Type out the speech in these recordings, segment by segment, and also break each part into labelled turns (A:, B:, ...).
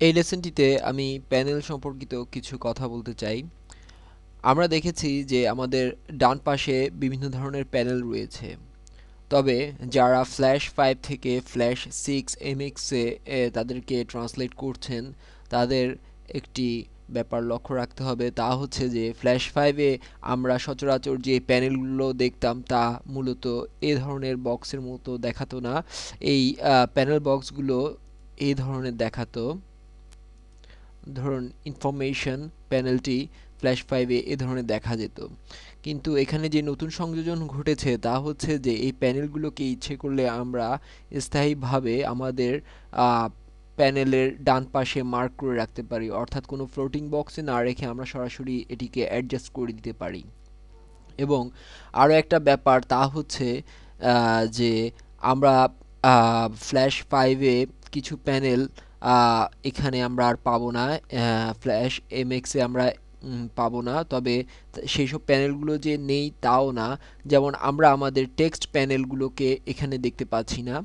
A: এই লেসনটিতে আমি প্যানেল সম্পর্কিত কিছু কথা বলতে চাই। আমরা দেখেছি যে আমাদের ডান পাশে বিভিন্ন ধরনের প্যানেল রয়েছে, তবে যারা ফ্ল্যাশ 5 থেকে ফ্ল্যাশ 6 এমএক্সে তাদেরকে ট্রান্সলেট করছেন, তাদের একটি ব্যাপার লক্ষ্য রাখতে হবে, তা হচ্ছে যে ফ্ল্যাশ 5-এ আমরা সচরাচর যে প্যানেলগুলো দেখতাম তা মূলত এ ধরনের বক্সের মতো দেখাতো না। এই প্যানেল বক্সগুলো এই ধরনের দেখাতো। ধরুন ইনফরমেশন প্যানেলটি ফ্ল্যাশ 5-এ এ ধরনের দেখা যেত, কিন্তু এখানে যে নতুন সংযোজন ঘটেছে তা হচ্ছে যে এই প্যানেলগুলোকে ইচ্ছে করলে আমরা স্থায়ীভাবে আমাদের প্যানেলের ডান পাশে মার্ক করে রাখতে পারি, অর্থাৎ কোনো ফ্লোটিং বক্সে না রেখে আমরা সরাসরি এটিকে অ্যাডজাস্ট করে দিতে পারি। এবং আরও একটা ব্যাপার তা হচ্ছে যে আমরা ফ্ল্যাশ 5-এ কিছু প্যানেল এখানে আমরা আর পাবো না, ফ্ল্যাশ এমএক্সে আমরা পাবো না। তবে সেই সব প্যানেলগুলো যে নেই তাও না, যেমন আমরা আমাদের টেক্সট প্যানেলগুলোকে এখানে দেখতে পাচ্ছি না।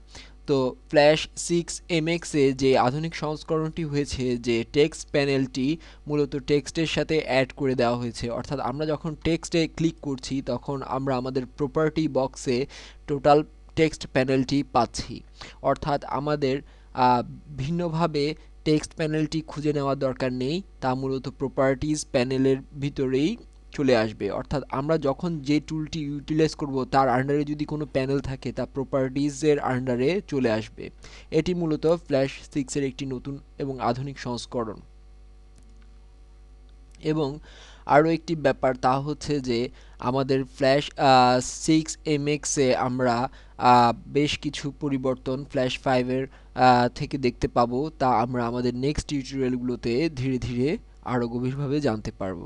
A: তো ফ্ল্যাশ 6 এমএক্সে যে আধুনিক সংস্করণটি হয়েছে, যে টেক্সট প্যানেলটি মূলত টেক্সটের সাথে অ্যাড করে দেওয়া হয়েছে, অর্থাৎ আমরা যখন টেক্সটে ক্লিক করছি তখন আমরা আমাদের প্রপার্টি বক্সে টোটাল টেক্সট প্যানেলটি পাচ্ছি। অর্থাৎ আমাদের ভিন্নভাবে টেক্সট প্যানেলটি খুঁজে নেওয়ার দরকার নেই, তা মূলত প্রপার্টিজ প্যানেলের ভিতরেই চলে আসবে। অর্থাৎ আমরা যখন যে টুলটি ইউটিলাইজ করব তার আন্ডারে যদি কোনো প্যানেল থাকে তা প্রপার্টিজের আন্ডারে চলে আসবে। এটি মূলত ফ্ল্যাশ 6-এর একটি নতুন এবং আধুনিক সংস্করণ। এবং আরও একটি ব্যাপার তা হচ্ছে যে আমাদের ফ্ল্যাশ 6 এমএক্সে আমরা বেশ কিছু পরিবর্তন ফ্ল্যাশ 5-এর থেকে দেখতে পাবো, তা আমরা আমাদের নেক্সট টিউটোরিয়ালগুলোতে ধীরে ধীরে আরও গভীরভাবে জানতে পারবো।